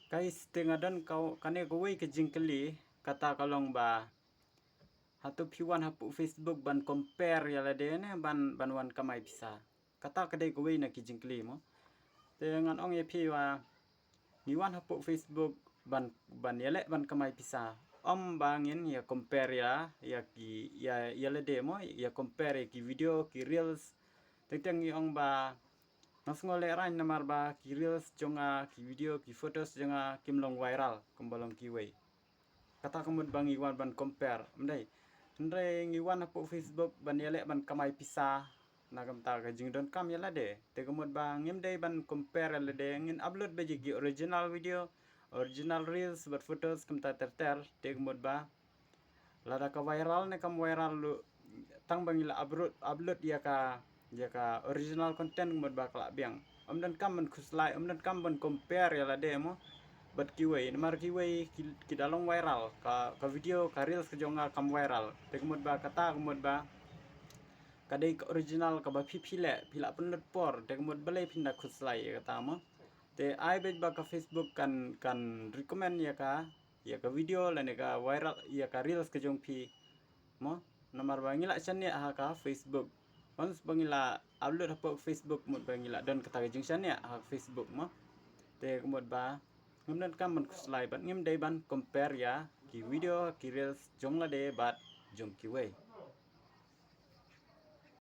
Guys, tengadan kau kane gowei ke jingkeli kata kalong ba hatu piwan hapu Facebook ban compare ya lade ne ban wan kamai pisa. Kata kadai gowei na ki jingkeli mo. Dengan ong ye piwa niwan hapu Facebook ban yele ban kamai pisa. Om bangin ya compare ya ki ya lade mo ya compare ki video ki reels. Tentang ong ba Mas ngole ran namar ba ki reels jonga ki video ki photos jonga kimlong viral kumbalong ki wei. Kata kemud bang iwan ban compare mendai. Ndai ngiwan hapu Facebook ban yele ban kamai pisah na kam ta ka jing don kam yala de. Te kemud bang ngim dai ban compare yala de ngin upload ba gi original video, original reels bat photos kam ta ter te kemud ba lada ka viral ne kam viral lu tang bangila upload ya ka original content mod bakla biang om dan kam man kuslai om dan kam ban compare ya la demo bat kiwei mar kiwei ki dalong viral ka video ka reels ke jonga kam viral te mod ba kata mod ba kadai ka original ka ba pila penut por te mod balai pinda kuslai ya kata mo te ai bet ba ka Facebook kan recommend ya ka video la ne ka viral ya ka reels ke jong pi mo nomor bangila channel ha ka Facebook once bangila upload hapo Facebook mod bangila don kata jing channel ha Facebook mo te mod ba ngam kam ban kuslai ban ngim dai ban compare ya ki video ki reels jong la de bat jong ki wei